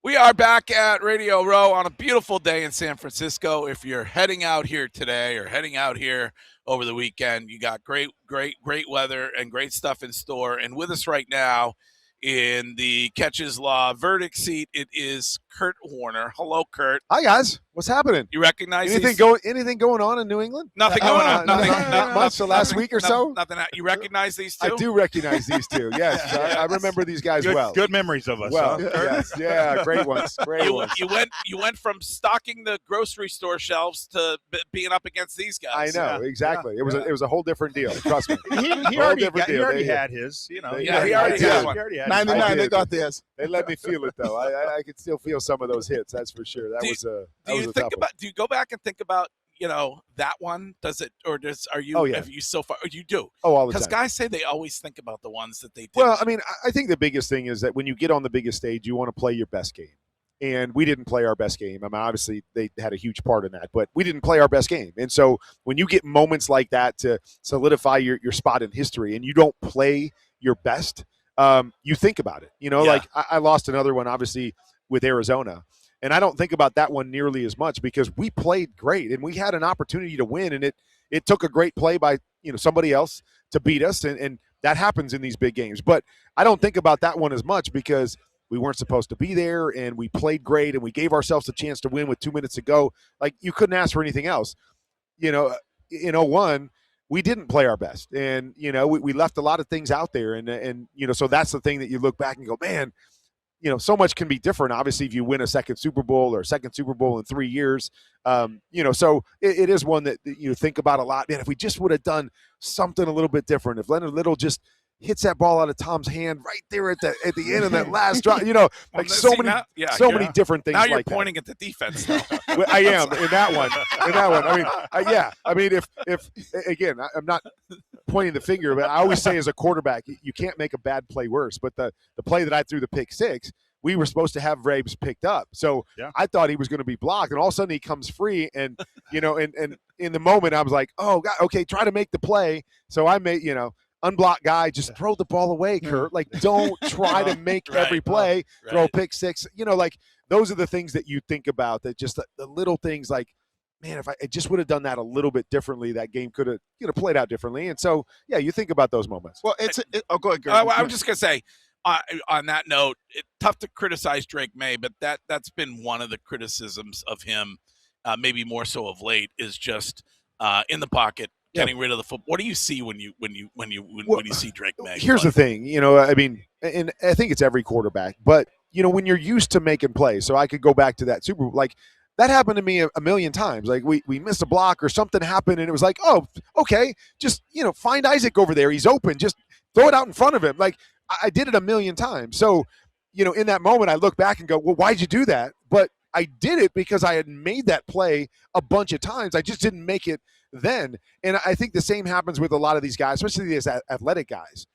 We are back at Radio Row on a beautiful day in San Francisco. If you're heading out here today or heading out here over the weekend, you got great weather and great stuff in store. And with us right now in the Catches Law verdict seat, it is Kurt Warner. Hello, Kurt. Hi, guys. What's happening? You recognize anything going on in New England? Nothing going on. Not much. The last week or so. Nothing. You recognize these two? I do recognize these two. Yes, I remember these guys well. Good memories of us. Well, huh? yes, yeah, great ones. Great ones. You went from stocking the grocery store shelves to being up against these guys. I know exactly. It was a whole different deal. Trust me. He already had his. he already had one. 99. They got theirs. They let me feel it though. I could still feel some of those hits. That's for sure. That was a tough one. Do you go back and think about that one? Does it, or are you? Oh, yeah. Have you so far? Or you do? Oh, all the time. Because guys say they always think about the ones that they did. Well, I mean, I think the biggest thing is that when you get on the biggest stage, you want to play your best game. And we didn't play our best game. I mean, obviously, they had a huge part in that, but we didn't play our best game. And so when you get moments like that to solidify your spot in history and you don't play your best, you think about it. Like I lost another one, obviously, with Arizona. And I don't think about that one nearly as much because we played great and we had an opportunity to win. And it took a great play by somebody else to beat us. And that happens in these big games. But I don't think about that one as much because we weren't supposed to be there and we played great and we gave ourselves a chance to win with 2 minutes to go. Like, you couldn't ask for anything else. In 01, we didn't play our best. And, we left a lot of things out there. And so that's the thing that you look back and go, man, so much can be different, obviously, if you win a second Super Bowl or a second Super Bowl in 3 years. So it is one that you think about a lot. Man, if we just would have done something a little bit different, if Leonard Little just hits that ball out of Tom's hand right there at the end of that last drop, so many different things. Now you're like pointing at the defense, though. Well, I am in that one. I mean, if again, I'm not pointing the finger, but I always say as a quarterback, you can't make a bad play worse. But the play that I threw the pick six, we were supposed to have Vrabes picked up. So I thought he was going to be blocked, and all of a sudden he comes free, and and in the moment I was like, oh God, okay, try to make the play. So I made unblocked guy, just throw the ball away, Kurt. Like, don't try to make every play, throw a pick six. Like, those are the things that you think about, that just the little things like, man, if I just would have done that a little bit differently, that game could have played out differently. And so, you think about those moments. Well, go ahead, Gary. I was just going to say, on that note, it's tough to criticize Drake Maye, but that's been one of the criticisms of him, maybe more so of late, is just in the pocket, getting rid of the football. What do you see when you see Drake Maye? Here's the thing, I mean, and I think it's every quarterback, but when you're used to making plays, so I could go back to that Super Bowl, like that happened to me a million times. Like we missed a block or something happened, and it was like, oh, okay, just find Isaac over there, he's open, just throw it out in front of him. Like, I did it a million times. So in that moment, I look back and go, well, why'd you do that? But I did it because I had made that play a bunch of times. I just didn't make it then. And I think the same happens with a lot of these guys, especially these athletic guys.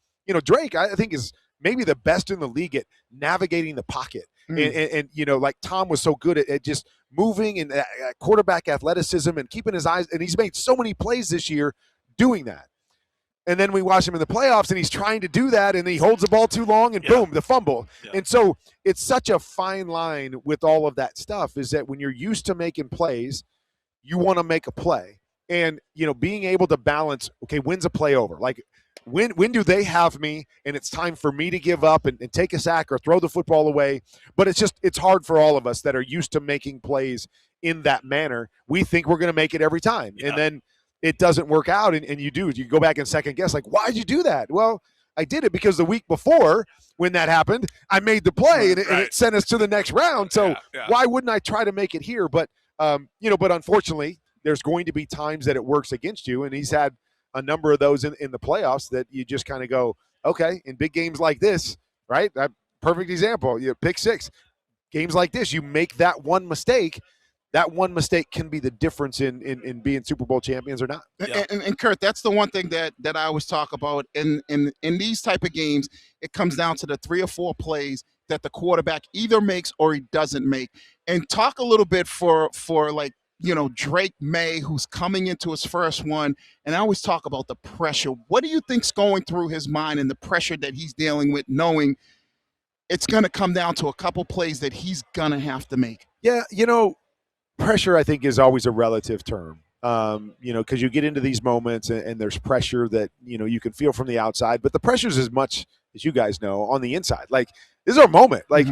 Drake, I think, is maybe the best in the league at navigating the pocket. And like Tom was so good at just moving and quarterback athleticism and keeping his eyes. And he's made so many plays this year doing that. And then we watch him in the playoffs, and he's trying to do that, and he holds the ball too long, and boom, the fumble. Yeah. And so it's such a fine line with all of that stuff, is that when you're used to making plays, you want to make a play. And, being able to balance, okay, when's a play over? Like, when do they have me, and it's time for me to give up and take a sack or throw the football away? But it's hard for all of us that are used to making plays in that manner. We think we're going to make it every time. Yeah. And then it doesn't work out, and you go back and second guess, like, why'd you do that? Well, I did it because the week before when that happened, I made the play, and it sent us to the next round. So why wouldn't I try to make it here? But, but unfortunately, there's going to be times that it works against you, and he's had a number of those in the playoffs that you just kind of go, okay, in big games like this, right? Perfect example, pick six. Games like this, you make that one mistake. That one mistake can be the difference in being Super Bowl champions or not. Yeah. And Kurt, that's the one thing that I always talk about. In these type of games, it comes down to the 3 or 4 plays that the quarterback either makes or he doesn't make. And talk a little bit for like, Drake Maye, who's coming into his first one. And I always talk about the pressure. What do you think's going through his mind and the pressure that he's dealing with, knowing it's going to come down to a couple plays that he's going to have to make. Yeah, pressure, I think, is always a relative term. Because you get into these moments and there's pressure that, you can feel from the outside, but the pressure's as much as you guys know on the inside. Like, this is our moment. Like,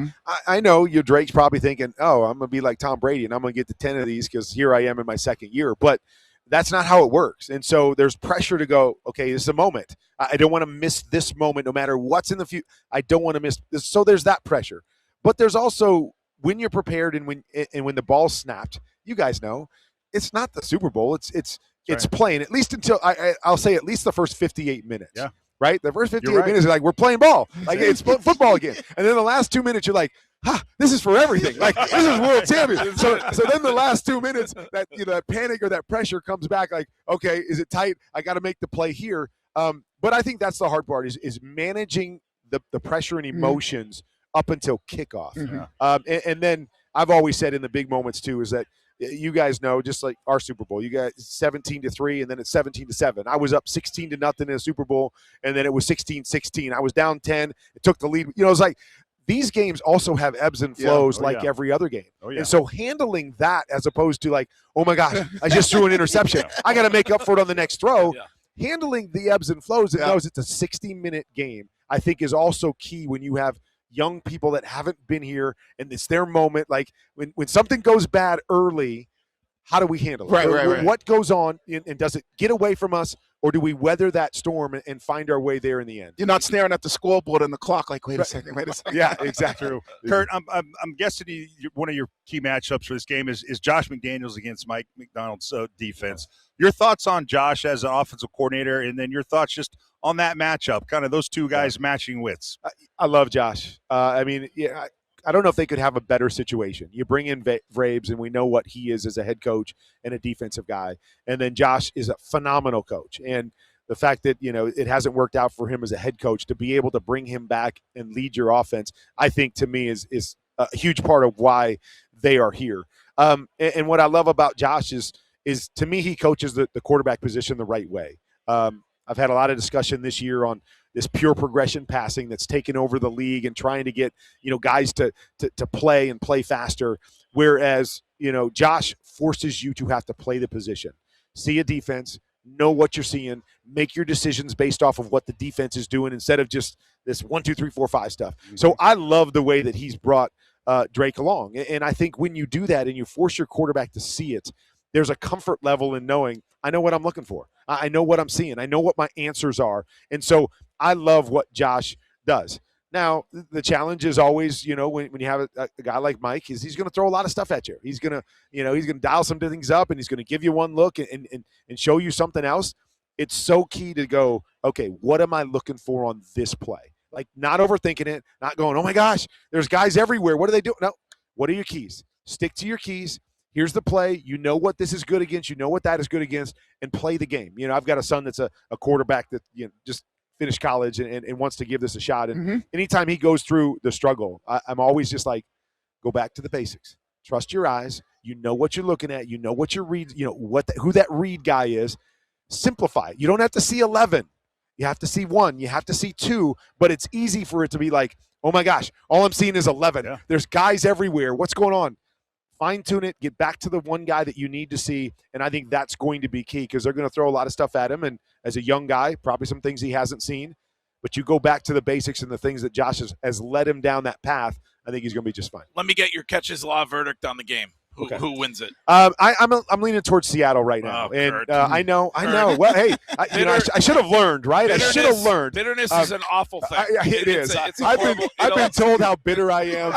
I know Drake's probably thinking, oh, I'm going to be like Tom Brady and I'm going to get to 10 of these because here I am in my second year. But that's not how it works. And so there's pressure to go, okay, this is a moment. I don't want to miss this moment no matter what's in the future. I don't want to miss this. So there's that pressure. But there's also when you're prepared and when the ball's snapped, you guys know, it's not the Super Bowl. It's playing, at least until I'll say at least the first 58 minutes. Yeah. Right? The first 58 minutes are like, we're playing ball. Like, it's football again. And then the last 2 minutes, you're like, this is for everything. Like, this is world champion. So then the last 2 minutes, that that panic or that pressure comes back like, okay, is it tight? I got to make the play here. But I think that's the hard part is managing the pressure and emotions up until kickoff. And then I've always said in the big moments too is that you guys know, just like our Super Bowl, you got 17-3, and then it's 17-7. I was up 16-0 in a Super Bowl, and then it was 16-16. I was down 10. It took the lead. It's like these games also have ebbs and flows every other game. And so handling that as opposed to like, oh my gosh, I just threw an interception. I got to make up for it on the next throw. Handling the ebbs and flows and knows it's a 60-minute game, I think, is also key when you have young people that haven't been here and it's their moment. Like when something goes bad early, how do we handle it? Right. What goes on and does it get away from us, or do we weather that storm and find our way there in the end? You're not staring at the scoreboard and the clock like, wait a second. Yeah, exactly. Kurt, I'm guessing one of your key matchups for this game is Josh McDaniels against Mike McDonald's defense. Your thoughts on Josh as an offensive coordinator, and then your thoughts just on that matchup, kind of those two guys matching wits. I love Josh. I don't know if they could have a better situation. You bring in Vrabes, and we know what he is as a head coach and a defensive guy. And then Josh is a phenomenal coach. And the fact that, it hasn't worked out for him as a head coach, to be able to bring him back and lead your offense, I think to me is a huge part of why they are here. And what I love about Josh is to me, he coaches the quarterback position the right way. I've had a lot of discussion this year on this pure progression passing that's taken over the league and trying to get, guys to play and play faster. Whereas, Josh forces you to have to play the position, see a defense, know what you're seeing, make your decisions based off of what the defense is doing instead of just this 1, 2, 3, 4, 5 stuff. So I love the way that he's brought Drake along. And I think when you do that and you force your quarterback to see it, there's a comfort level in knowing I know what I'm looking for. I know what I'm seeing. I know what my answers are. And so I love what Josh does. Now, the challenge is always, when you have a guy like Mike, is he's going to throw a lot of stuff at you. He's going to, he's going to dial some things up, and he's going to give you one look and show you something else. It's so key to go, okay, what am I looking for on this play? Like, not overthinking it, not going, oh my gosh, there's guys everywhere. What are they doing? No, what are your keys? Stick to your keys. Here's the play. You know what this is good against. You know what that is good against, and play the game. I've got a son that's a quarterback that just finished college and wants to give this a shot. And anytime he goes through the struggle, I'm always just like, go back to the basics. Trust your eyes. You know what you're looking at. You know what you're reading. Who that read guy is. Simplify it. You don't have to see 11. You have to see 1. You have to see 2. But it's easy for it to be like, oh my gosh, all I'm seeing is 11. Yeah. There's guys everywhere. What's going on? Fine-tune it, get back to the one guy that you need to see, and I think that's going to be key because they're going to throw a lot of stuff at him, and as a young guy, probably some things he hasn't seen, but you go back to the basics and the things that Josh has led him down that path, I think he's going to be just fine. Let me get your catches law verdict on the game. Who wins it? I'm leaning towards Seattle right now, and I know. Well, hey, I should have learned, right? I should have learned. Bitterness is an awful thing. It is. I've been told how bitter I am,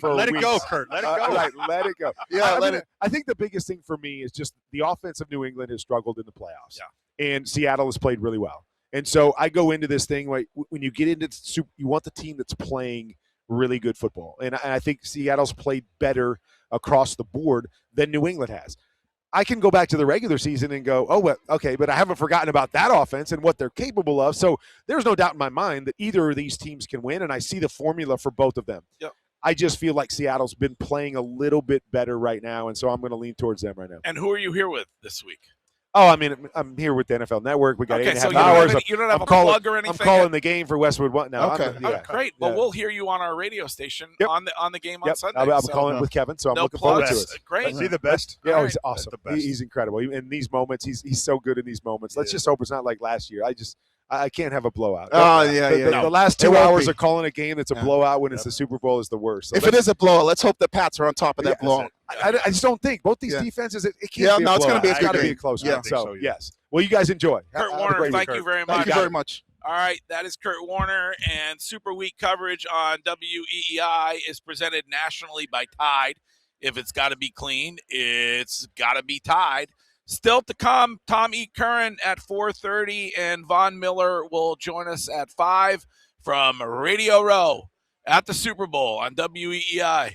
for let weeks. It go, Kurt. Let it go. Right, let it go. Yeah, I think the biggest thing for me is just the offense of New England has struggled in the playoffs, and Seattle has played really well. And so I go into this thing like when you get into you want the team that's playing really good football, and I think Seattle's played better across the board than New England has. I can go back to the regular season and go, oh, well, okay, but I haven't forgotten about that offense and what they're capable of. So there's no doubt in my mind that either of these teams can win, and I see the formula for both of them. Yep. I just feel like Seattle's been playing a little bit better right now, and so I'm going to lean towards them right now. And who are you here with this week? Oh, I mean, I'm here with the NFL Network. We got Okay, 8.5 so hours. you don't have I'm a calling, plug or anything. I'm calling the game for Westwood One now. Okay. Yeah. Great. Well, we'll hear you on our radio station on the game on Sunday. I'm so calling with Kevin, so I'm no looking forward to plugs. it. Great. Is he the best? Yeah, All he's right. awesome. The best. He's incredible. In these moments, he's so good in these moments. Let's just hope it's not like last year. I can't have a blowout. Oh, The last It 2 won't hours be. of calling a game that's a blowout when it's the Super Bowl is the worst. So If it is a blowout, let's hope the Pats are on top of that Yeah, blowout. I just don't think both these Yeah. defenses. It can't Yeah, be a no, it's blowout. gonna be a It's good got to be a game. close Yeah. one. So yes. Well, you guys enjoy. Kurt Have a Warner, great thank week. you very much. Thank you very much. All right, that is Kurt Warner, and Super Week coverage on WEEI is presented nationally by Tide. If it's got to be clean, it's got to be Tide. Still to come, Tom E. Curran at 4:30, and Von Miller will join us at 5 from Radio Row at the Super Bowl on WEEI.